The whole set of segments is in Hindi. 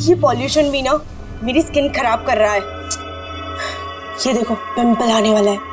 ये पॉल्यूशन भी ना मेरी स्किन खराब कर रहा है। ये देखो पिंपल आने वाला है।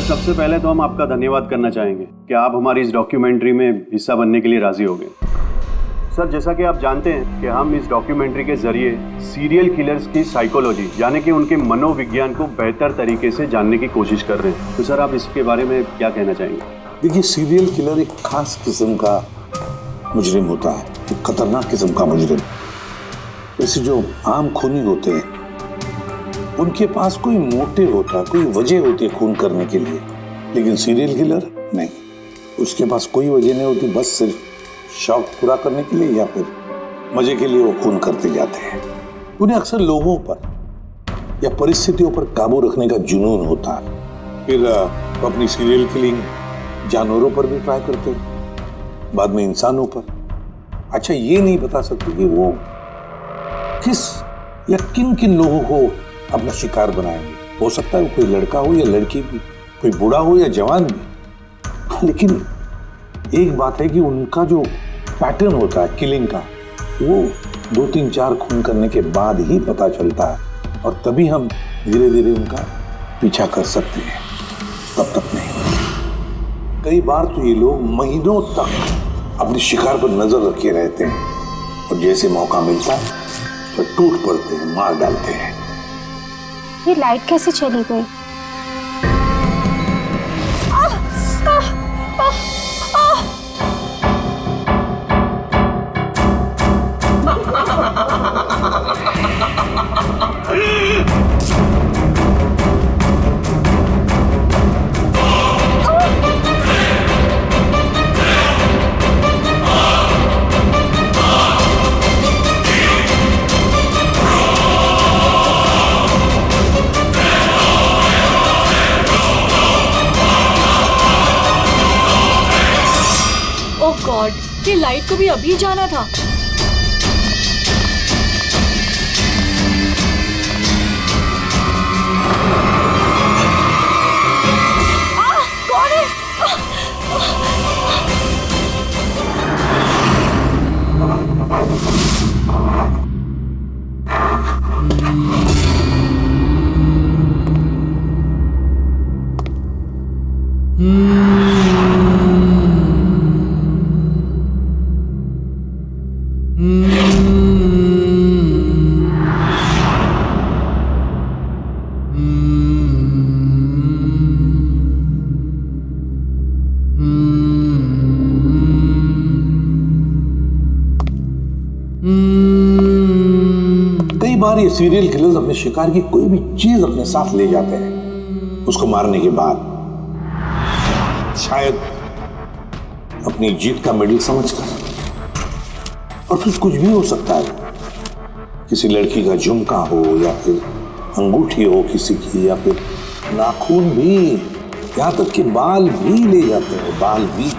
सबसे पहले तो हम आपका धन्यवाद करना चाहेंगे कि आप हमारी इस डॉक्यूमेंट्री में हिस्सा बनने के लिए राजी हो गए। सर, जैसा कि आप जानते हैं कि हम इस डॉक्यूमेंट्री के जरिए सीरियल किलर्स की साइकोलॉजी यानी कि उनके मनोविज्ञान को बेहतर तरीके से जानने की कोशिश कर रहे हैं। तो सर, आप इसके बारे में क्या कहना चाहेंगे? देखिए, सीरियल किलर एक खास किस्म का मुजरिम होता है, एक खतरनाक किस्म का मुजरिम। जैसे जो आम खूनी होते हैं उनके पास कोई मोटिव होता है, कोई वजह होती है खून करने के लिए, लेकिन सीरियल किलर नहीं, उसके पास कोई वजह नहीं होती, बस सिर्फ शौक पूरा करने के लिए या फिर मजे के लिए वो खून करते जाते हैं। उन्हें अक्सर लोगों पर या परिस्थितियों पर काबू रखने का जुनून होता है। फिर वो अपनी सीरियल किलिंग जानवरों पर भी ट्राई करते हैं, बाद में इंसानों पर। अच्छा, ये नहीं बता सकते कि वो किस या किन किन लोगों को अपना शिकार बनाएंगे। हो सकता है वो कोई लड़का हो या लड़की भी, कोई बूढ़ा हो या जवान भी, लेकिन एक बात है कि उनका जो पैटर्न होता है किलिंग का, वो 2, 3, 4 खून करने के बाद ही पता चलता है, और तभी हम धीरे धीरे उनका पीछा कर सकते हैं, तब तक नहीं। कई बार तो ये लोग महीनों तक अपने शिकार पर नजर रखे रहते हैं, और जैसे मौका मिलता है तो टूट पड़ते हैं, मार डालते हैं। ये लाइट कैसे चली गई? गॉड, ये लाइट को भी अभी जाना था। कौन है? कई बार ये सीरियल किलर्स अपने शिकार की कोई भी चीज अपने साथ ले जाते हैं, उसको मारने के बाद शायद अपनी जीत का मेडल समझकर। और फिर कुछ भी हो सकता है, किसी लड़की का झुमका हो या फिर अंगूठी हो किसी की, या फिर नाखून भी, यहां तक कि बाल भी ले जाते हैं, बाल भी।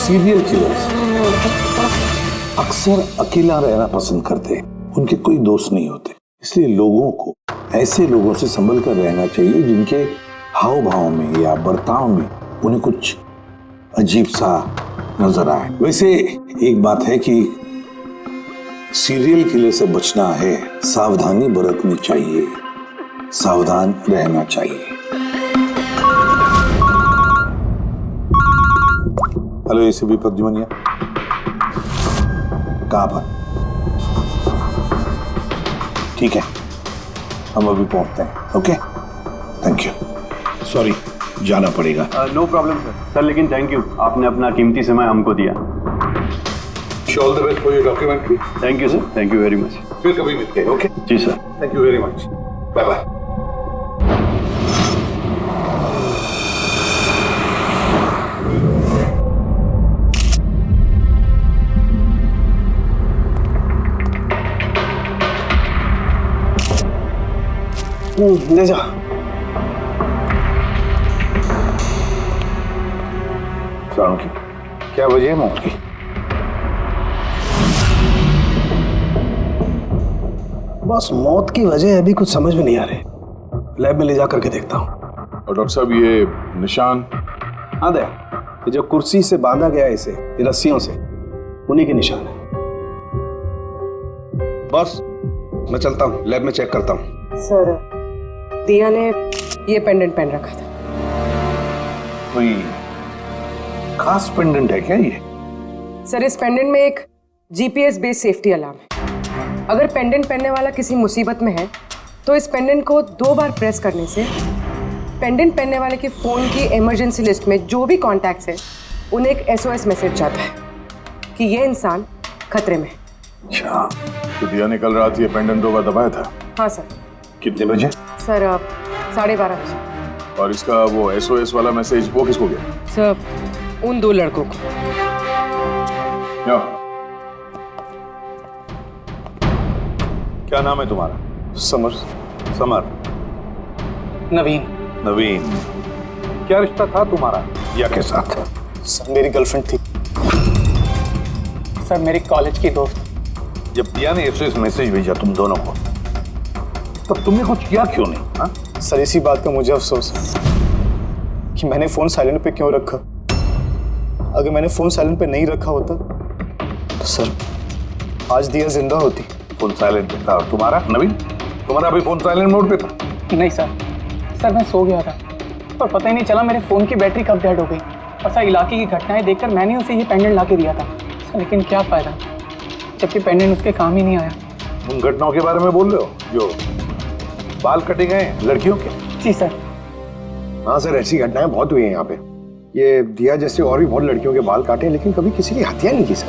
सीरियल किलर्स अक्सर अकेला रहना पसंद करते हैं, उनके कोई दोस्त नहीं होते। इसलिए लोगों को ऐसे लोगों से संभल कर रहना चाहिए जिनके हाव भाव में या बर्ताव में उन्हें कुछ अजीब सा नजर आए। वैसे एक बात है कि सीरियल किलर से बचना है, सावधानी बरतनी चाहिए, सावधान रहना चाहिए। हेलो एसीपी प्रद्युमन, कहां पर? ठीक है, हम अभी पहुंचते हैं। Okay, thank you. सॉरी, जाना पड़ेगा। No problem sir. सर लेकिन थैंक यू, आपने अपना कीमती समय हमको दिया। All the best for your documentary. Thank you sir, thank you very much. फिर कभी मिलते हैं। Okay ji sir, thank you very much. Bye bye. ले जा। की क्या वजह है मौत की? बस मौत की वजह अभी कुछ समझ में नहीं आ रही। लैब में ले जा करके देखता हूँ। और डॉक्टर साहब ये निशान? हाँ दया, ये जो कुर्सी से बांधा गया है इसे, ये रस्सियों से, उन्हीं के निशान है। बस मैं चलता हूँ, लैब में चेक करता हूँ। सर, दिया ने ये पेंडेंट पहन रखा था। कोई खास पेंडेंट है क्या ये? सर, इस पेंडेंट में एक जीपीएस बेस्ड सेफ्टी अलार्म है। अगर पेंडेंट पहनने वाला किसी मुसीबत में है तो इस पेंडेंट को 2 बार प्रेस करने से पेंडेंट पहनने वाले के फोन की इमरजेंसी लिस्ट में जो भी कॉन्टैक्ट्स है उन्हें एक SOS मैसेज जाता है कि ये इंसान खतरे में है। अच्छा, तो दिया ने कल रात ये पेंडेंट 2 बार दबाया था? हाँ सर। कितने बजे? सर, 12:30 बजे। और इसका वो SOS वाला मैसेज वो किसको गया? सर, उन 2 लड़कों को। क्या नाम है तुम्हारा? समर। समर। नवीन। नवीन। क्या रिश्ता था तुम्हारा दिया के साथ? सर, मेरी गर्लफ्रेंड थी। सर, मेरी कॉलेज की दोस्त। जब दिया ने SOS मैसेज भेजा तुम दोनों को, तब तुमने कुछ किया क्यों नहीं? हा? सर, इसी बात का मुझे अफसोस है कि मैंने फोन साइलेंट पे क्यों रखा। अगर मैंने फोन साइलेंट पे नहीं रखा होता तो सर आज दिया जिंदा होती। फोन साइलेंट पे था। और तुम्हारा नवीन, तुम्हारा भी फोन साइलेंट मोड पे था? नहीं सर, मैं सो गया था पर पता ही नहीं चला मेरे फ़ोन की बैटरी कब डेड हो गई। और सर, इलाके की घटनाएं देखकर मैंने उसे ये पेंडेंट ला के दिया था सर, लेकिन क्या फ़ायदा जबकि पेंडेंट उसके काम ही नहीं आया। उन घटनाओं के बारे में बोल रहे हो जो बाल कटे गए लड़कियों के? जी सर। हाँ सर, ऐसी घटनाएं बहुत हुई हैं यहाँ पे। ये दिया जैसे और भी बहुत लड़कियों के बाल काटे, लेकिन कभी किसी की हत्या नहीं की सर।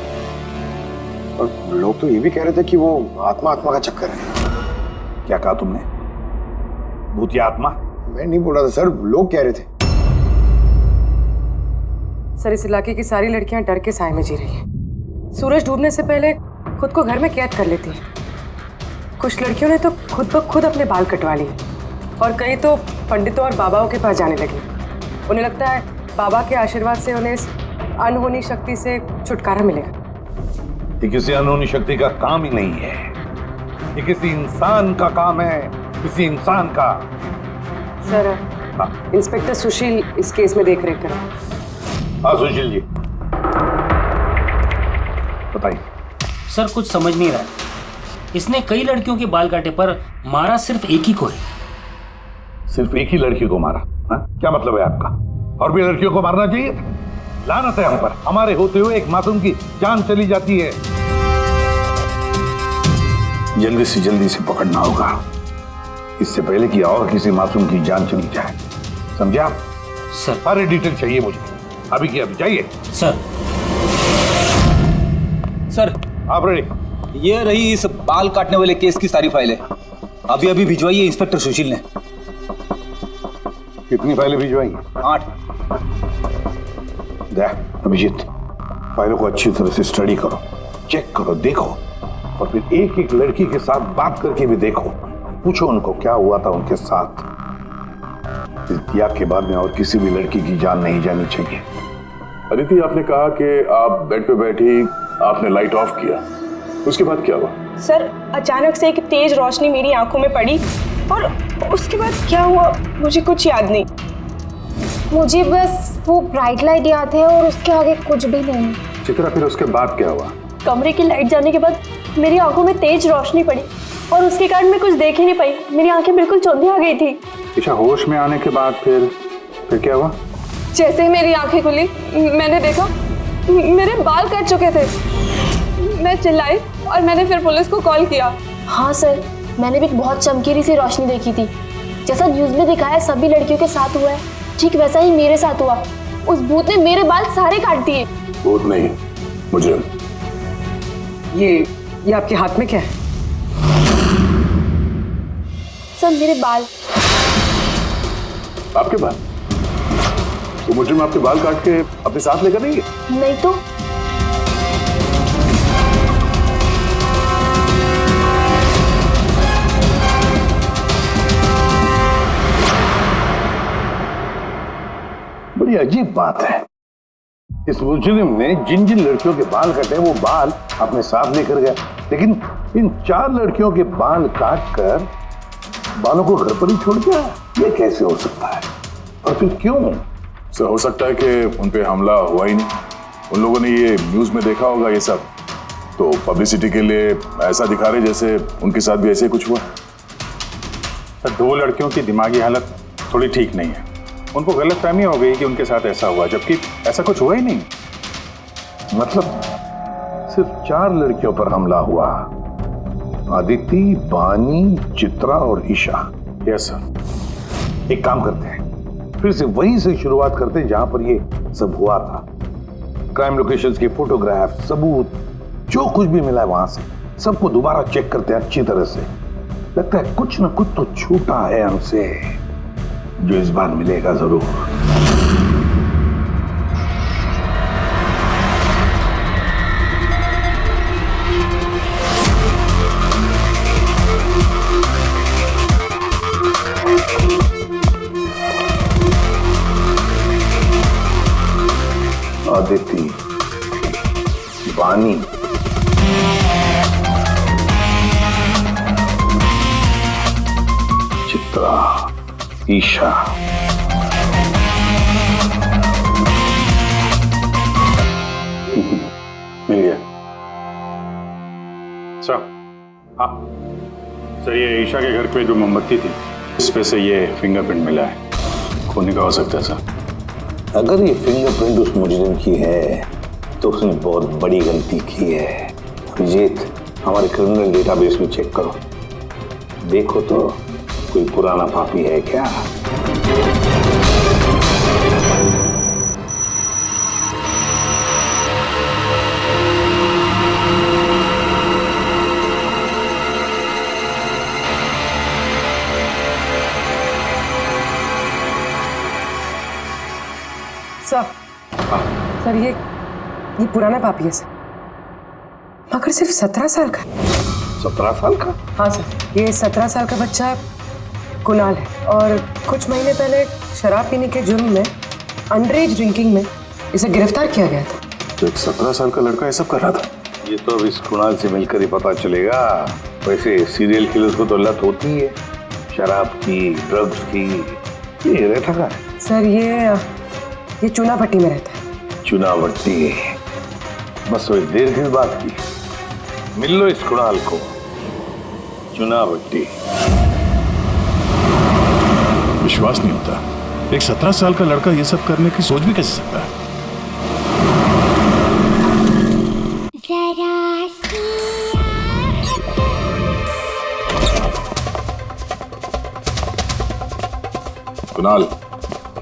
और लोग तो ये भी कह रहे थे कि वो आत्मा का चक्कर है। क्या कहा तुमने? भूत या आत्मा? मैं नहीं बोल रहा था सर, लोग कह रहे थे। सर, इस इलाके की सारी लड़कियां डर के साए में जी रही हैं। सूरज डूबने से पहले खुद को घर में कैद कर लेती हैं। कुछ लड़कियों ने तो खुद ब खुद अपने बाल कटवा लिए और कई तो पंडितों और बाबाओं के पास जाने लगी। उन्हें लगता है बाबा के आशीर्वाद से उन्हें इस अनहोनी शक्ति से छुटकारा मिलेगा। ये किसी अनहोनी शक्ति का काम ही नहीं है, ये किसी इंसान का काम है, किसी इंसान का। सर, इंस्पेक्टर सुशील इस केस में देख रेख करें। हाँ सुशील जी, बताइए। सर, कुछ समझ नहीं रहा। इसने कई लड़कियों के बाल काटे पर मारा सिर्फ एक ही को है। सिर्फ एक ही लड़की को मारा? हा? क्या मतलब है आपका? और भी लड़कियों को मारना चाहिए था? लानत है हम पर, हमारे होते हुए एक मासूम की जान चली जाती है। जल्दी से पकड़ना होगा, इससे पहले कि और किसी मासूम की जान चली जाए। समझे आप? सर, सारे डिटेल चाहिए मुझे, अभी की अभी चाहिए। सर, आप रेडी? ये रही इस बाल काटने वाले केस की सारी फाइलें। अभी भिजवाइए इंस्पेक्टर सुशील ने। कितनी फाइलें भिजवाई? 8। अभिजीत, फाइलों को अच्छी तरह से स्टडी करो, चेक करो, देखो, और फिर एक एक लड़की के साथ बात करके भी देखो। पूछो उनको क्या हुआ था उनके साथ। इस दिया के बाद में और किसी भी लड़की की जान नहीं जानी चाहिए। अदिति, आपने कहा कि आप बेड पे बैठी, आपने लाइट ऑफ किया, उसके बाद क्या हुआ? सर अचानक से एक तेज रोशनी मेरी आंखों में पड़ी और उसके बाद क्या हुआ मुझे कुछ याद नहीं। मुझे बस वो ब्राइट लाइट याद है और उसके आगे कुछ भी नहीं। चित्रा, फिर उसके बाद क्या हुआ? कमरे की लाइट जाने के बाद मेरी आंखों में तेज रोशनी पड़ी और उसके कारण मैं कुछ देख ही नहीं पाई। मेरी आंखें बिल्कुल चौंधी आ गई थी। ईशा, होश में आने के बाद फिर क्या हुआ? जैसे ही मेरी आंखें खुली मैंने देखा मेरे बाल कट चुके थे। मैं चिल्लाई और मैंने फिर पुलिस को कॉल किया। हाँ सर, मैंने भी एक बहुत चमकीली सी रोशनी देखी थी। जैसा न्यूज़ में दिखाया सभी लड़कियों के साथ हुआ है, ठीक वैसा ही मेरे साथ हुआ। उस भूत ने मेरे बाल सारे काट दिए। भूत नहीं, मुजरिम। ये आपके हाथ में क्या है? सर मेरे बाल। आपके बाल? वो मुजरिम आपके बाल काट के अपने साथ लेकर नहीं गए? नहीं तो। बड़ी अजीब बात है, इस मुजरिम ने जिन जिन लड़कियों के बाल कटे वो बाल अपने साथ लेकर गया, लेकिन इन 4 लड़कियों के बाल काट कर बालों को घर पर ही छोड़ गया। ये कैसे हो सकता है और फिर क्यों? सर, हो सकता है कि उन पे हमला हुआ ही नहीं। उन लोगों ने ये न्यूज़ में देखा होगा ये सब, तो पब्लिसिटी के लिए ऐसा दिखा रहे जैसे उनके साथ भी ऐसे कुछ हुआ। सर, 2 लड़कियों की दिमागी हालत थोड़ी ठीक नहीं है। उनको गलतफहमी हो गई कि उनके साथ ऐसा हुआ, जबकि ऐसा कुछ हुआ ही नहीं। मतलब सिर्फ 4 लड़कियों पर हमला हुआ, अदिति, बानी, चित्रा और ईशा। Yes sir. एक काम करते हैं, फिर से वहीं से शुरुआत करते हैं जहां पर ये सब हुआ था। क्राइम लोकेशंस के फोटोग्राफ, सबूत, जो कुछ भी मिला है वहां से सबको दोबारा चेक करते हैं अच्छी तरह से। लगता है कुछ ना कुछ तो छूटा है हमसे, जो इस बार मिलेगा जरूर। अदिति, बानी, चित्रा, ईशा। मिल गया सर। हाँ सर, ये ईशा के घर पे जो मोमबत्ती थी, इस पे से ये फिंगरप्रिंट मिला है। खूनी का हो सकता है सर। अगर ये फिंगरप्रिंट उस मुजरिम की है तो उसने बहुत बड़ी गलती की है। अभिजीत, हमारे क्रिमिनल डेटाबेस में चेक करो, देखो तो कोई पुराना पापी है क्या। सर ये पुराना पापी है सर, मगर सिर्फ 17 साल का। 17 साल का? हाँ सर, ये 17 साल का बच्चा कुणाल है और कुछ महीने पहले शराब पीने के जुर्म में, अंडरएज ड्रिंकिंग में इसे गिरफ्तार किया गया था। तो एक 17 साल का लड़का ये सब कर रहा था? ये तो अब इस कुणाल से मिलकर ही पता चलेगा। वैसे सीरियल किलर्स को तो लत होती है शराब की, ड्रग्स की। ये रहता कहाँ है? सर ये चुनाभट्टी में रहता है। चुनाभट्टी? बस वही देर किस बात की। मिल लो इस कुणाल को। चुनाभट्टी। विश्वास नहीं होता, एक 17 साल का लड़का ये सब करने की सोच भी कैसे सकता है? कुणाल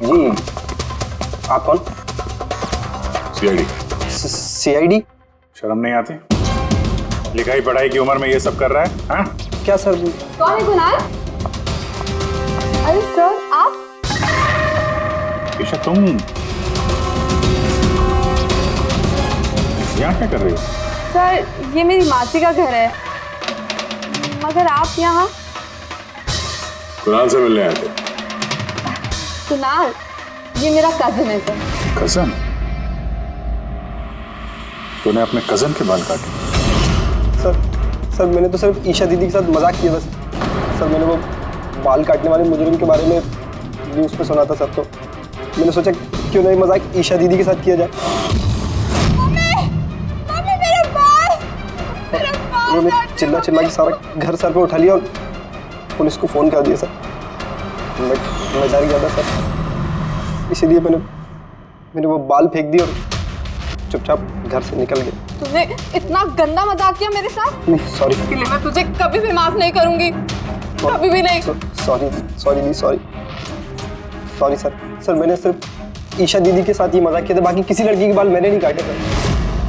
जी, आप कौन? सीआईडी। सीआईडी? शर्म नहीं आती? लिखाई पढ़ाई की उम्र में ये सब कर रहा है? हाँ? क्या सर? कौन है कुणाल? अरे सर आप? ईशा, तुम यहाँ क्या कर रही हो? सर ये मेरी मासी का घर है, मगर आप यहाँ? कुणाल से मिलने आए थे। कुणाल ये मेरा कजिन है सर। कजन? तूने अपने कजन के बाल काटे? सर मैंने तो सिर्फ ईशा दीदी के साथ मजाक किया बस। सर मैंने वो बाल काटने वाले मुजरिम के बारे में न्यूज़ पे सुना था सर, तो मैंने सोचा क्यों नहीं मजाक ईशा दीदी के साथ किया जाए। उन्होंने चिल्ला के सारा घर सर पे उठा लिया और पुलिस को फोन कर दिया सर। मैं डर गया था सर, इसीलिए मैंने वो बाल फेंक दी और चुपचाप घर से निकल गया। तूने इतना गंदा मजाक किया मेरे साथ? नहीं सॉरी, इसके लिए मैं तुझे कभी भी माफ नहीं करूंगी, कभी भी नहीं। सॉरी सर मैंने सिर्फ ईशा दीदी के साथ ही मजाक किया था, बाकी किसी लड़की के बाल मैंने नहीं काटे सर।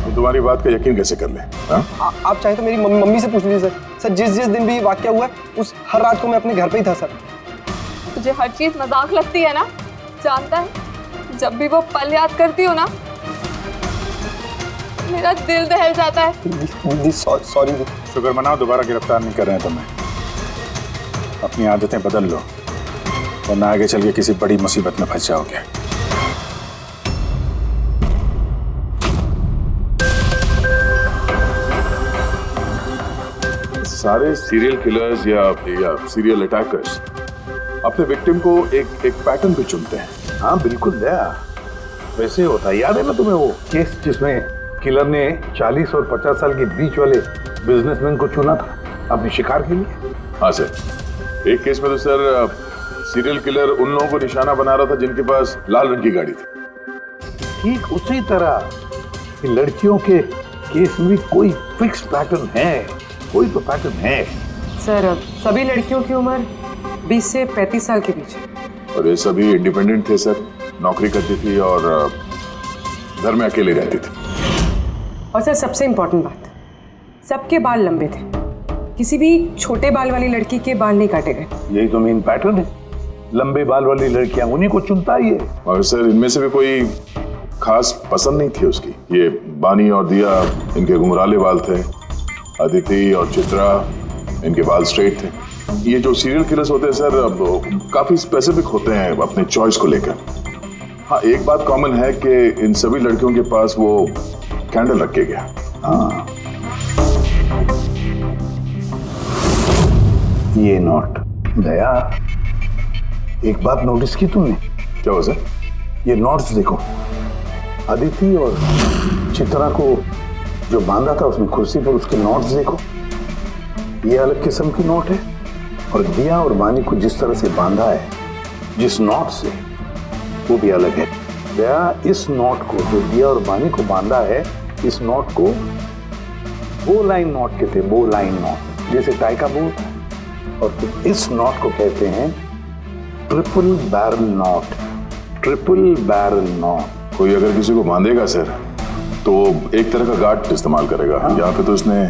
तो तुम्हारी बात का यकीन कैसे कर ले? आप चाहे तो मेरी मम्मी से पूछ लीजिए सर। जिस दिन भी ये वाकया हुआ है उस हर रात को मैं अपने घर पे ही था सर। तुझे हर चीज मजाक लगती है ना, जानता है जब भी वो पल याद करती हो ना मेरा दिल दहल जाता है। दीदी सॉरी। शुक्र मनाओ दोबारा गिरफ्तार नहीं कर रहे हैं तुम्हें। अपनी आदतें बदल लो वरना आगे चल के किसी बड़ी मुसीबत में फंस जाओगे। सारे सीरियल किलर्स या सीरियल अटैकर्स अपने विक्टिम को एक पैटर्न पे चुनते हैं। हाँ बिल्कुल दया, वैसे होता है। याद है ना तुम्हें वो केस जिसमें किलर ने 40 और 50 साल के बीच वाले बिजनेसमैन को चुना था अपने शिकार के लिए? हाँ सर, एक केस में तो सर सीरियल किलर उन लोगों को निशाना बना रहा था जिनके पास लाल रंग की गाड़ी थी। ठीक उसी तरह लड़कियों के केस में भी कोई फिक्स पैटर्न है, कोई तो पैटर्न है। सर सभी लड़कियों की उम्र 20 से 35 साल के बीच। और ये सभी इंडिपेंडेंट थे सर, नौकरी करती थी और घर में अकेले रहती थी। और सर सबसे इम्पोर्टेंट बात, सबके बाल लंबे थे, किसी भी छोटे बाल वाली लड़की के बाल नहीं काटे गए। यही तो मेन पैटर्न है, लंबे बाल वाली लड़कियां उन्हीं को चुनता ही है। और सर इनमें से भी कोई खास पसंद नहीं थी उसकी। ये बानी और दिया इनके घुंघराले बाल थे, अदिति और चित्रा इनके बाल स्ट्रेट थे। ये जो सीरियल किलर्स होते हैं सर काफी स्पेसिफिक होते हैं अपने चॉइस को लेकर। हाँ एक बात कॉमन है कि इन सभी लड़कियों के पास वो कैंडल रख के गया। हाँ ये नोट दया, एक बात नोटिस की तुमने? क्या हो सर? ये नोट्स देखो, अदिति और चित्रा को जो बांधा था उसने कुर्सी पर, उसके नोट्स देखो, ये अलग किस्म की नोट है। और दिया और बानी को जिस तरह से बांधा है जिस नोट से, वो भी अलग है। दया इस नोट को जो दिया और बानी को बांधा है, इस नोट को बो लाइन नोट कहते हैं, बो लाइन नोट, जैसे टाई का बो। और इस नोट को कहते हैं triple barrel note, triple barrel note. कोई अगर किसी को बांधेगा सर तो एक तरह का गार्ड इस्तेमाल करेगा। यहाँ पे तो उसने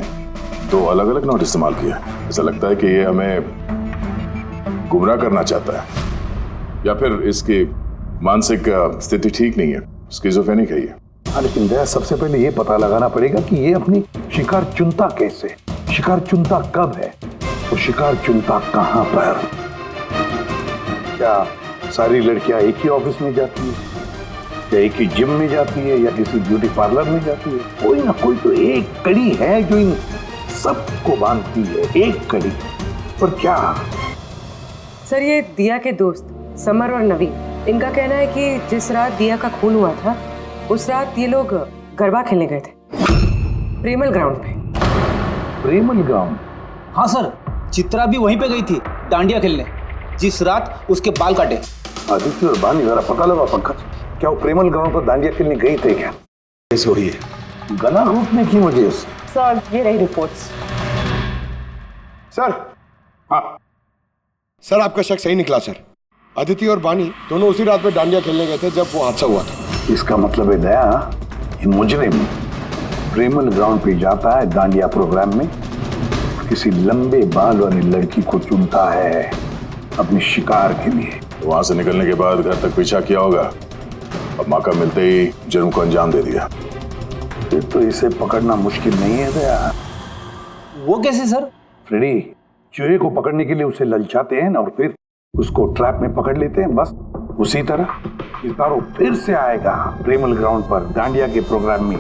दो अलग अलग नोट इस्तेमाल किया। ऐसा लगता है कि ये हमें गुमराह करना चाहता है, या फिर इसकी मानसिक स्थिति ठीक नहीं है, स्किज़ोफ्रेनिक है ये। हाँ लेकिन दया सबसे पहले ये पता लगाना पड़ेगा कि ये अपनी शिकार चुनता कैसे, शिकार चुनता कब है, और शिकार चुनता कहाँ पर। क्या सारी लड़कियां एक ही ऑफिस में जाती है, या एक ही जिम में जाती है, या किसी ब्यूटी पार्लर में जाती है? कोई ना कोई तो एक कड़ी है जो इन सबको बांधती है, एक कड़ी। पर क्या? सर ये दिया के दोस्त समर और नवीन, इनका कहना है कि जिस रात दिया का खून हुआ था उस रात ये लोग गरबा खेलने गए थे प्रेमल ग्राउंड पे। प्रेमल ग्राउंड? हाँ सर, चित्रा भी वहीं पे गई थी डांडिया खेलने जिस रात उसके बाल काटे। आदित्य और बानी जरा पता लगा पंकज, क्या वो प्रेमल ग्राउंड पर डांडिया खेलने गई थे क्या? छोड़िए, गला घोटने की वजह से? सर ये रही रिपोर्ट्स। सर हाँ सर आपका शक सही निकला सर। अदिति और बानी दोनों उसी रात में डांडिया खेलने गए थे जब वो हादसा हुआ था। इसका मतलब है दया, ये मुजरिम प्रेमल ग्राउंड पे जाता है डांडिया प्रोग्राम में, किसी लंबे बाल वाली लड़की को चुनता है अपने शिकार के लिए। वहां से निकलने के बाद घर तक पीछा किया होगा, अब मौका मिलते ही जुर्म को अंजाम दे दिया। फिर तो इसे पकड़ना मुश्किल नहीं है दया। वो कैसे सर? फ्रेडी, चूहे को पकड़ने के लिए उसे ललचाते हैं और फिर उसको ट्रैप में पकड़ लेते हैं, बस उसी तरह इस बार वो फिर से आएगा प्रेमल ग्राउंड पर डांडिया के प्रोग्राम में,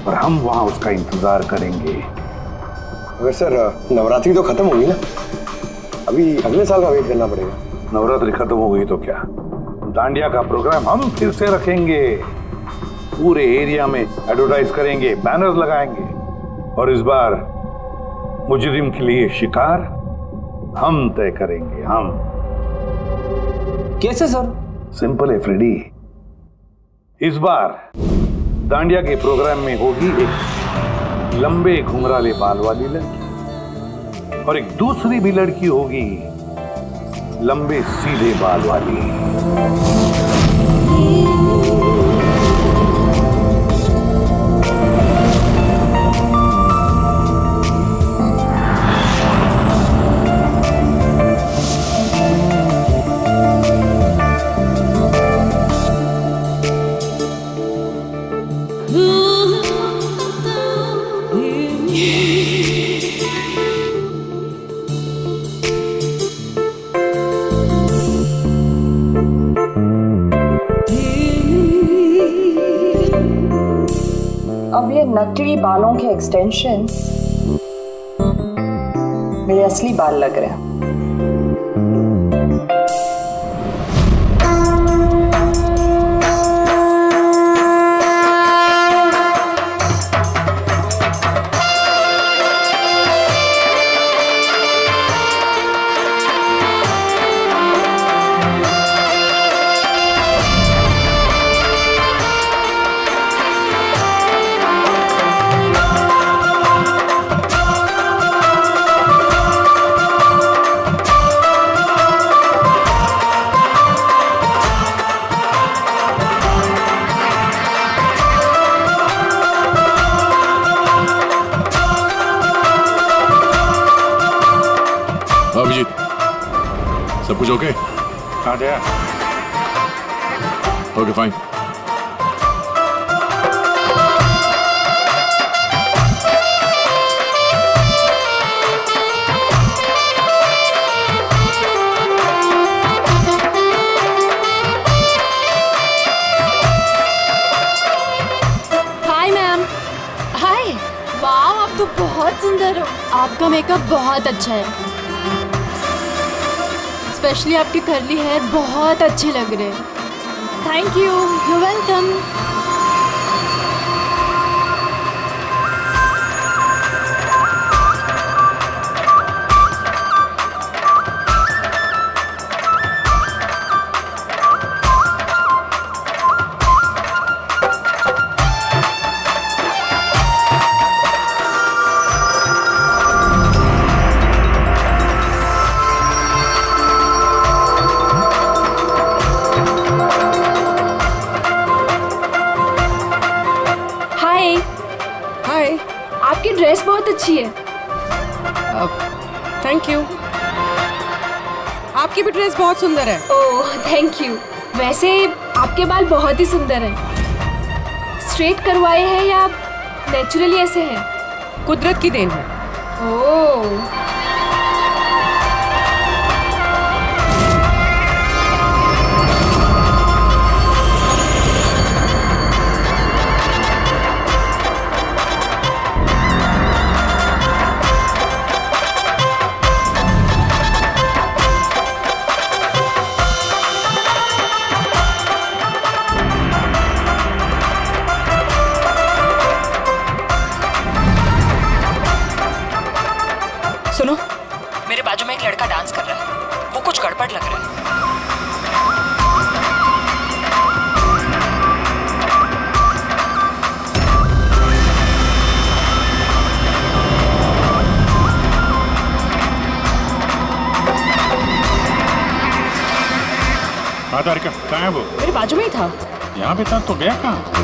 और हम वहां उसका इंतजार करेंगे। मगर सर नवरात्रि तो खत्म होगी ना, अभी अगले साल का वेट करना पड़ेगा। नवरात्रि खत्म हो गई तो क्या, डांडिया का प्रोग्राम हम फिर से रखेंगे, पूरे एरिया में एडवर्टाइज करेंगे, बैनर्स लगाएंगे, और इस बार मुजरिम के लिए शिकार हम तय करेंगे। हम कैसे सर? सिंपल है फ्रेडी, इस बार डांडिया के प्रोग्राम में होगी एक लंबे घुंघराले बाल वाली लड़की और एक दूसरी भी लड़की होगी लंबे सीधे बाल वाली। अब ये नकली बालों के एक्सटेंशन मेरे असली बाल लग रहे हैं। अभिजीत, सब कुछ ओके? कहाँ गया? Okay fine. Hi ma'am. Hi, वाह आप तो बहुत सुंदर हो। आपका मेकअप बहुत अच्छा है, स्पेशली आपके कर्ली हेयर बहुत अच्छे लग रहे हैं। Thank you, you welcome. Hi. आपकी ड्रेस बहुत अच्छी है। Thank you. आपकी भी ड्रेस बहुत सुंदर है। Oh thank you. वैसे आपके बाल बहुत ही सुंदर हैं। स्ट्रेट करवाए हैं या नेचुरली ऐसे हैं? कुदरत की देन है। ओह सुनो, मेरे बाजू में एक लड़का डांस कर रहा है, वो कुछ गड़बड़ लग रहा है। हाँ तारिका, कहाँ है वो? मेरे बाजू में ही था। यहाँ पे था तो गया कहाँ?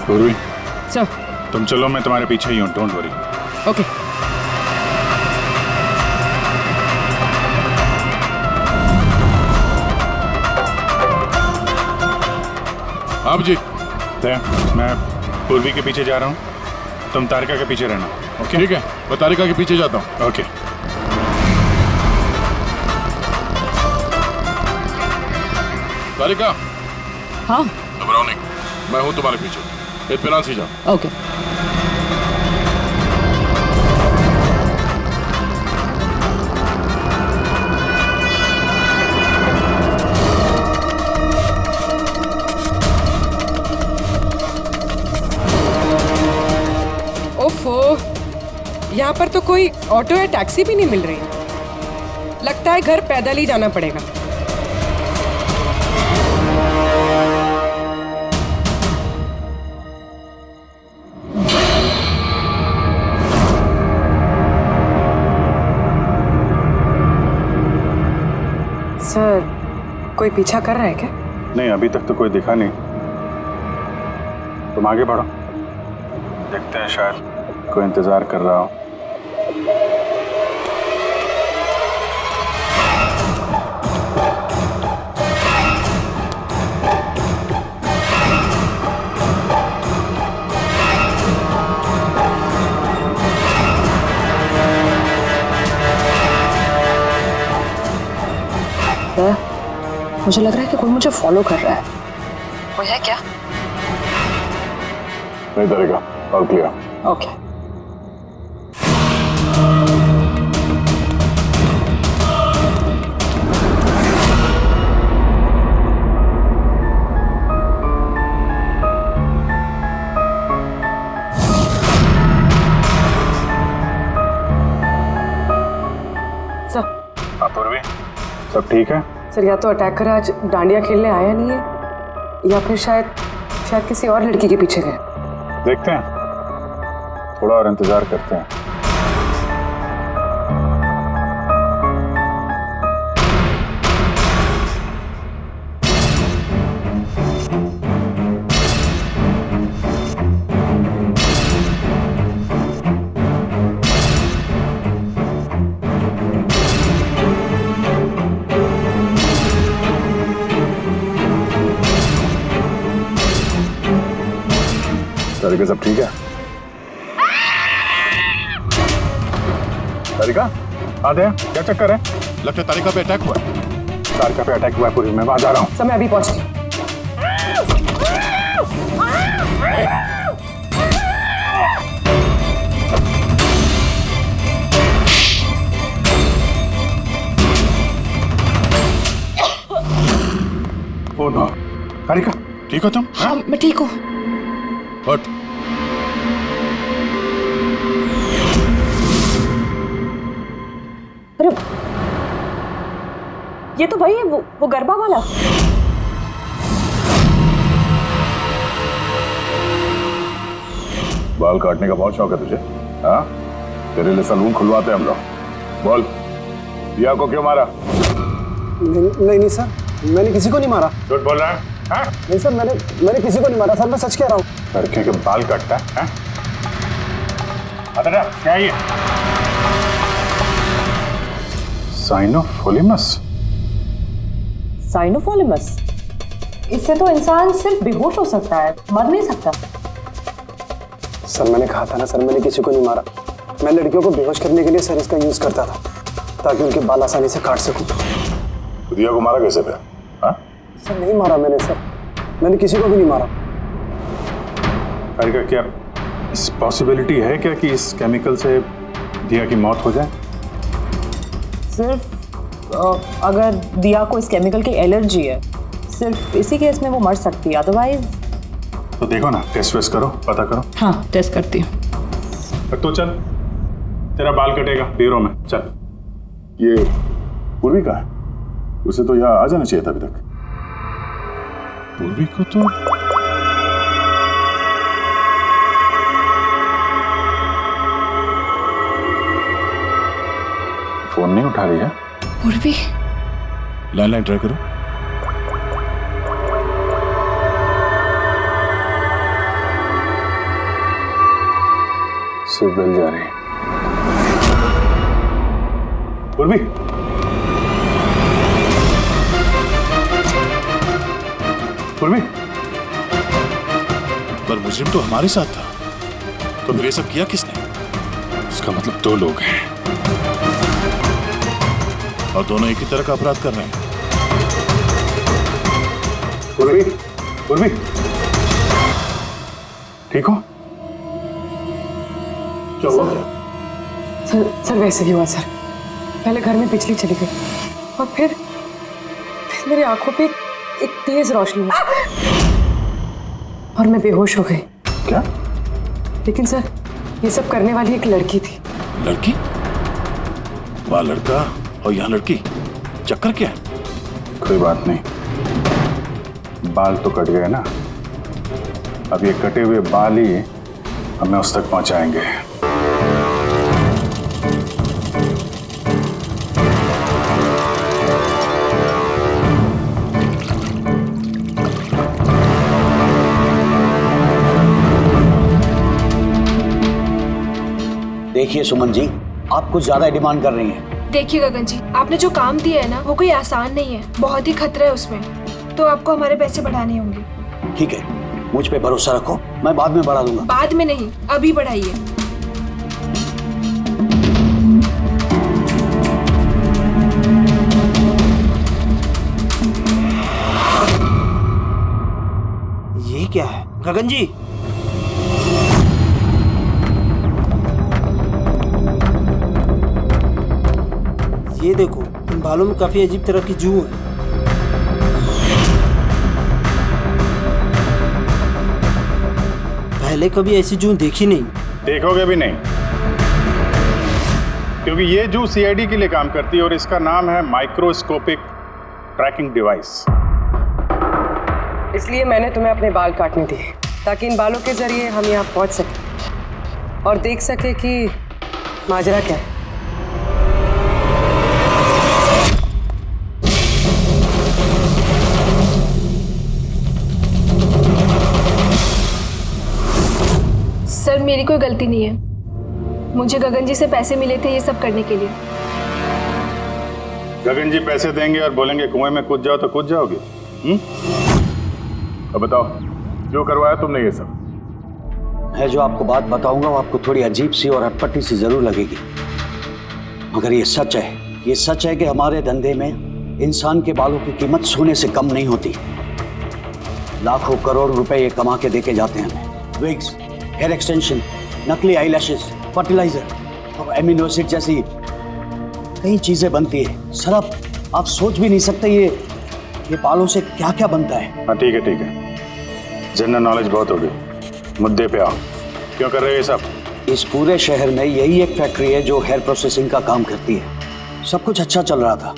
पूर्वी, सर। तुम चलो, मैं तुम्हारे पीछे ही हूँ, डोंट वरी। ओके। आप जी मैं पूर्वी के पीछे जा रहा हूँ, तुम तारिका के पीछे रहना। ओके ठीक है, मैं तारिका के पीछे जाता हूँ। ओके। तारिका, हाँ घबराओ नहीं, मैं हूँ तुम्हारे पीछे। इत्मीनान से जाओ। ओके। ओफो, यहाँ पर तो कोई ऑटो या टैक्सी भी नहीं मिल रही। लगता है घर पैदल ही जाना पड़ेगा। सर, कोई पीछा कर रहा है क्या? नहीं, अभी तक तो कोई दिखा नहीं। तुम आगे बढ़ो, देखते हैं, शायद कोई इंतजार कर रहा हो। मुझे लग रहा है कि कोई मुझे फॉलो कर रहा है। कोई है क्या? नहीं तारिका, ऑल क्लियर। ओके। हाँ पूर्वी, सब ठीक है? सर, या तो अटैकर आज डांडिया खेलने आया नहीं है, या फिर शायद किसी और लड़की के पीछे गए। देखते हैं, थोड़ा और इंतजार करते हैं। तारिका, सब ठीक है? तारिका, आदे, क्या चक्कर है? लगता है तारिका पे अटैक हुआ है। तारिका पे अटैक हुआ है पूर्वी, मैं वहां जा रहा हूँ। सर, मैं अभी पहुंचती हूँ। ओ नो, तारिका, ठीक हो तुम? हाँ, मैं ठीक हूँ। हट। अरे, ये तो भाई है वो गरबा वाला। बाल काटने का बहुत शौक है तुझे? हाँ, तेरे लिए सलून खुलवाते हैं हम लोग। बोल, दिया को क्यों मारा? नहीं सर, मैंने किसी को नहीं मारा। झूठ बोल रहा है? हाँ? नहीं सर, मैंने किसी को नहीं मारा सर, मैं सच कह रहा हूँ। लड़के के बाल काटता है? अदरा, क्या है ये? साइनोफोलिमस। साइनोफोलिमस? इससे तो इंसान सिर्फ बेहोश हो सकता है, मर नहीं सकता। सर, मैंने कहा था ना सर, मैंने किसी को नहीं मारा। मैं लड़कियों को बेहोश करने के लिए सर इसका यूज करता था, ताकि उनके बाल आसानी से काट सकूं। दिया को मारा कैसे पे? हाँ? सर, नहीं मारा मैंने सर, मैंने किसी को भी नहीं मारा। तारिका, क्या इस पॉसिबिलिटी है क्या कि इस केमिकल से दिया की मौत हो जाए? सिर्फ अगर दिया को इस केमिकल की एलर्जी है, सिर्फ इसी केस में वो मर सकती है, अदरवाइज। तो देखो ना, टेस्ट वेस्ट करो, पता करो। हाँ, टेस्ट करती हूँ। तो चल, तेरा बाल कटेगा ब्यूरो में, चल। ये पूर्वी का है, उसे तो यहाँ आ जाना चाहिए था अभी तक। पूर्वी को तो फोन नहीं उठा रही है। पूर्वी, लैंडलाइन ट्राई करो। सिर्फ बेल जा रही है। पूर्वी, पूर्वी, पर मुजरिम तो हमारे साथ था, तो फिर ये सब किया किसने? इसका मतलब दो लोग हैं और दोनों एक ही तरह का अपराध कर रहे हैं। उर्वी, ठीक हो? क्या हुआ? सर वैसे ही हुआ सर। पहले घर में बिजली चली गई और फिर मेरी आंखों पे एक तेज रोशनी आई और मैं बेहोश हो गई। क्या? लेकिन सर ये सब करने वाली एक लड़की थी। लड़की? वहाँ लड़का और यहाँ लड़की, चक्कर क्या है? कोई बात नहीं, बाल तो कट गए ना, अब ये कटे हुए बाल ही हमें उस तक पहुंचाएंगे। देखिए सुमन जी, आप कुछ ज्यादा डिमांड कर रही हैं। देखिए गगन जी, आपने जो काम दिया है ना वो कोई आसान नहीं है, बहुत ही खतरा है उसमें, तो आपको हमारे पैसे बढ़ाने होंगे। ठीक है, मुझ पे भरोसा रखो, मैं बाद में बढ़ा दूंगा। बाद में नहीं, अभी बढ़ाइए। ये क्या है गगन जी? ये देखो, इन बालों में काफी अजीब तरह की जू है। पहले कभी ऐसी जू देखी नहीं। देखोगे भी नहीं, क्योंकि ये जू सीआईडी के लिए काम करती है और इसका नाम है माइक्रोस्कोपिक ट्रैकिंग डिवाइस। इसलिए मैंने तुम्हें अपने बाल काटने दिए ताकि इन बालों के जरिए हम यहाँ पहुँच सके और देख सके कि माजरा क्या है। सर मेरी कोई गलती नहीं है, मुझे गगन जी से पैसे मिले थे ये सब करने के लिए। गगन जी पैसे देंगे और बोलेंगे कुएं में कूद जाओ तो कूद जाओगे? अब बताओ, जो करवाया तुमने ये सब? मैं जो आपको बात बताऊंगा वो आपको थोड़ी अजीब सी और अटपटी सी जरूर लगेगी, मगर ये सच है। ये सच है कि हमारे धंधे में इंसान के बालों की कीमत सोने से कम नहीं होती। लाखों करोड़ रुपए ये कमा के देके जाते हैं हमें। विग्स, हेयर एक्सटेंशन, नकली आईलैशेस, फर्टिलाइजर और एमिनो एसिड जैसी कई चीजें बनती है। सर आप सोच भी नहीं सकते ये बालों से क्या क्या बनता है। हाँ ठीक है, जनरल नॉलेज बहुत हो गई, मुद्दे पे आओ। क्यों कर रहे हो ये सब? इस पूरे शहर में यही एक फैक्ट्री है जो हेयर प्रोसेसिंग का काम करती है। सब कुछ अच्छा चल रहा था,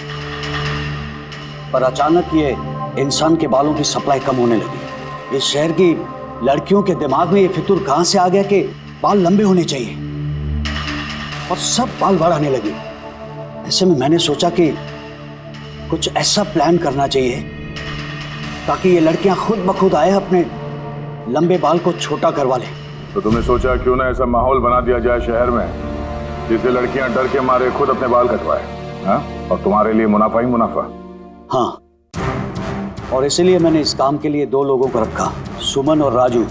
पर अचानक ये इंसान के बालों की सप्लाई कम होने लगी। इस शहर की लड़कियों के दिमाग में ये फितूर कहां से आ गया कि बाल लंबे होने चाहिए, और सब बाल बढ़ाने लगे। ऐसे में मैंने सोचा कि कुछ ऐसा प्लान करना चाहिए ताकि ये लड़कियां खुद ब खुद आए अपने लंबे बाल को छोटा करवा लें। तो तुमने सोचा क्यों ना ऐसा माहौल बना दिया जाए शहर में जिससे लड़कियां डर के मारे खुद अपने बाल कटवाए, हाँ? और तुम्हारे लिए मुनाफा ही मुनाफा। हाँ, और इसीलिए मैंने इस काम के लिए दो लोगों को रखा, सुमन और राजू।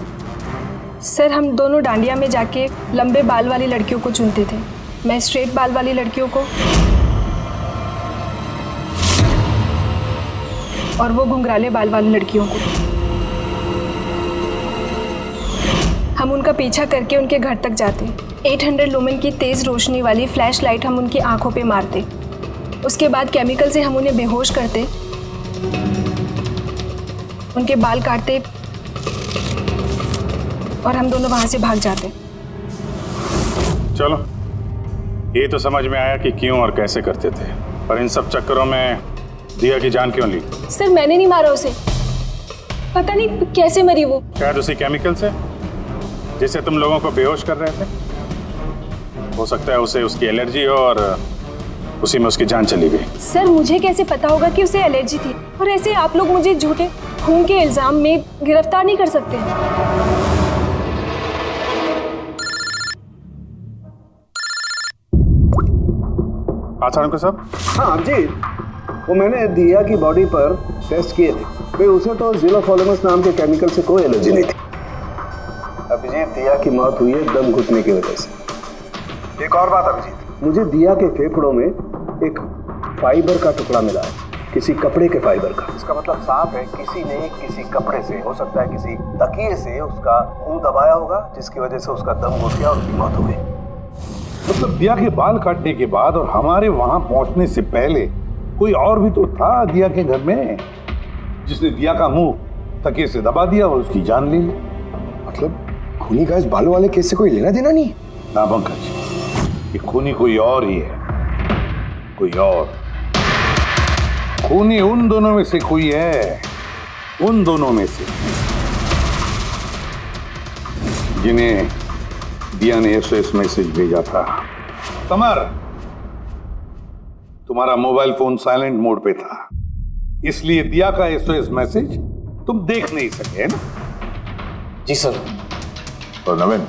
सर हम दोनों डांडिया में जाके लंबे बाल वाली लड़कियों को चुनते थे, मैं स्ट्रेट बाल वाली लड़कियों को और वो घुंघराले बाल वाली लड़कियों को। हम उनका पीछा करके उनके घर तक जाते, 800 लुमेन की तेज रोशनी वाली फ्लैश लाइट हम उनकी आंखों पे मारते, उसके बाद केमिकल से हम उन्हें बेहोश करते, उनके बाल काटते और हम दोनों वहां से भाग जाते। चलो, ये तो समझ में आया कि क्यों और कैसे करते थे, पर इन सब चक्करों में दिया की जान क्यों ली? सर मैंने नहीं मारा उसे, पता नहीं कैसे मरी वो। शायद उसी केमिकल से जिससे तुम लोगों को बेहोश कर रहे थे। हो सकता है उसे उसकी एलर्जी हो और उसी में उसकी जान चली गई। सर मुझे कैसे पता होगा कि उसे एलर्जी थी, और ऐसे आप लोग मुझे झूठे खून के इल्जाम में गिरफ्तार नहीं कर सकते। आचार्य साहब। हाँ जी, वो मैंने दिया की बॉडी पर टेस्ट किए थे, फिर उसे तो ज़िलोफॉलेमस नाम के केमिकल से कोई एलर्जी नहीं थी। अभिजीत, दिया की मौत हुई है दम घुटने की वजह से। एक और बात अभिजीत, मुझे दिया के फेफड़ों में एक फाइबर का टुकड़ा मिला है, किसी कपड़े के फाइबर का। इसका मतलब साफ है किसी ने किसी कपड़े से, हो सकता है किसी तकिए से उसका मुंह दबाया होगा, जिसकी वजह से उसका दम घुट गया और उसकी मौत हो गई। मतलब दिया के बाल काटने के बाद और हमारे वहां पहुंचने से पहले कोई और भी तो था दिया के घर में, जिसने दिया का मुंह तकिए से दबा दिया और उसकी जान ले ली। मतलब खूनी का इस बालों वाले केस से कोई लेना देना नहीं? ना पंकज, ये खूनी कोई और ही है, कोई और। खूनी उन दोनों में से कोई है, उन दोनों में से जिन्हें दिया ने एसओएस मैसेज भेजा था। समर, तुम्हारा मोबाइल फोन साइलेंट मोड पे था, इसलिए दिया का एसओएस मैसेज तुम देख नहीं सके, है ना? जी सर। और नवीन,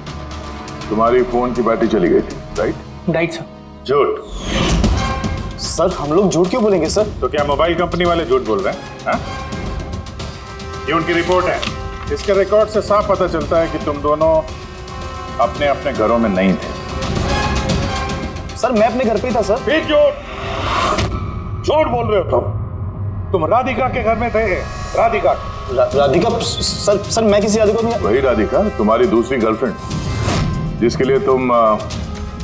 तुम्हारी फोन की बैटरी चली गई थी, राइट? Right sir. झूठ। सर हम लोग झूठ क्यों बोलेंगे सर? तो क्या मोबाइल कंपनी वाले झूठ बोल रहे हैं? हाँ? ये उनकी रिपोर्ट है, इसके रिकॉर्ड से साफ पता चलता है कि तुम दोनों अपने अपने घरों में नहीं थे। सर मैं अपने घर पे ही था सर। फिर झूठ बोल रहे हो तुम राधिका के घर में थे। राधिका राधिका सर मैं किसी राधिका नहीं। वही राधिका, तुम्हारी दूसरी गर्लफ्रेंड, जिसके लिए तुम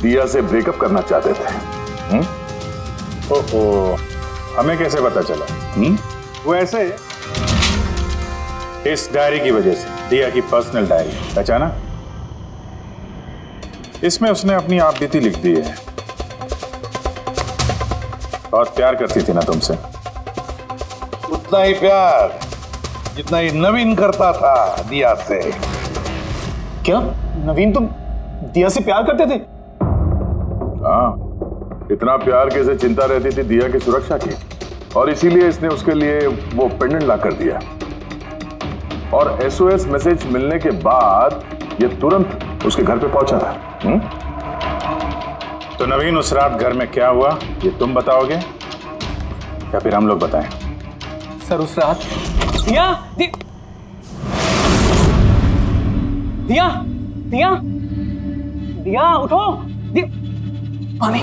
दिया से ब्रेकअप करना चाहते थे। ओहो, हमें कैसे पता चला? वो ऐसे, इस डायरी की वजह से, दिया की पर्सनल डायरी, पहचाना? इसमें उसने अपनी आप बीती लिख दी है। बहुत प्यार करती थी ना तुमसे। उतना ही प्यार जितना ही नवीन करता था दिया से। क्या नवीन तुम दिया से प्यार करते थे? हाँ, इतना प्यार कैसे चिंता रहती थी दिया की सुरक्षा की, और इसीलिए इसने उसके लिए वो पेंडेंट ला कर दिया। और एसओएस मैसेज मिलने के बाद ये तुरंत उसके घर पे पहुंचा था। तो नवीन, उस रात घर में क्या हुआ ये तुम बताओगे या फिर हम लोग बताएं? सर उस रात दिया दिया दिया दिया उठो। पानी।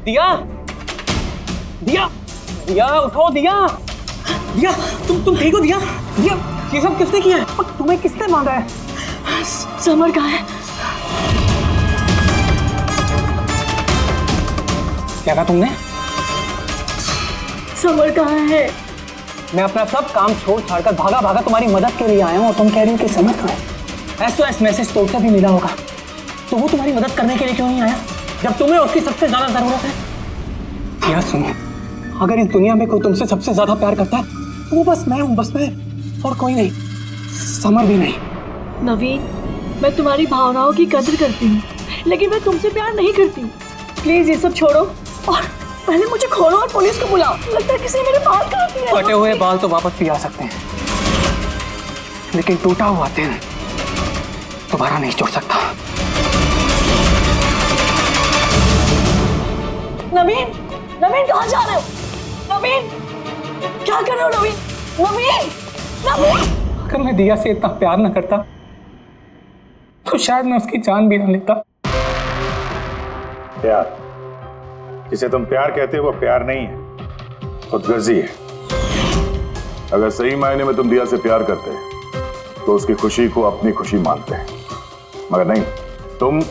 दिया दिया दिया उठो। दिया दिया तुम ठीक हो? दिया दिया ये सब किसने किया है? और तुम्हें किसने मांगा है? समर कहाँ है? क्या कहा तुमने? समर कहाँ है? मैं अपना सब काम छोड़ छाड़कर भागा भागा तुम्हारी मदद के लिए आया हूँ और तुम कह रही हो कि समर कहाँ है? एसओएस मैसेज तो उसे भी मिला होगा, तो वो तुम्हारी मदद करने के लिए क्यों नहीं आया जब तुम्हें उसकी सबसे ज्यादा जरूरत है? क्या सुनो, अगर इस दुनिया में कोई तुमसे सबसे ज्यादा प्यार करता है तो वो बस मैं हूँ, बस मैं, और कोई नहीं, समर भी नहीं। नवीन, मैं तुम्हारी भावनाओं की कदर करती हूँ, लेकिन मैं तुमसे प्यार नहीं करती। प्लीज ये सब छोड़ो और पहले मुझे खोलो और पुलिस को बुलाओ। लगता है किसी ने मेरे बाल काट दिए। कटे हुए बाल तो वापस भी आ सकते हैं, लेकिन टूटा हुआ दिल दोबारा नहीं जोड़ सकता। नवीन, नवीन कहाँ जा रहे हो? नवीन, क्या कर रहे हो? नवीन, नवीन, नवीन। अगर मैं दिया से इतना प्यार न करता तो शायद मैं उसकी जान भी न लेता। प्यार, जिसे तुम प्यार कहते हो वो प्यार नहीं है, खुदगर्जी है। अगर सही मायने में तुम दिया से प्यार करते तो उसकी खुशी को अपनी खुशी मानते, मगर नहीं, तुम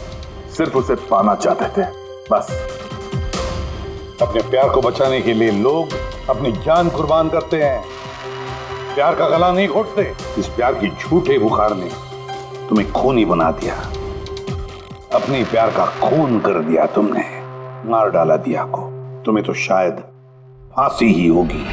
सिर्फ उसे पाना चाहते थे, बस। अपने प्यार को बचाने के लिए लोग अपनी जान कुर्बान करते हैं, प्यार का गला नहीं घोटते। इस प्यार की झूठे बुखार ने तुम्हें खूनी बना दिया, अपने प्यार का खून कर दिया तुमने, मार डाला दिया को। तुम्हें तो शायद फांसी ही होगी।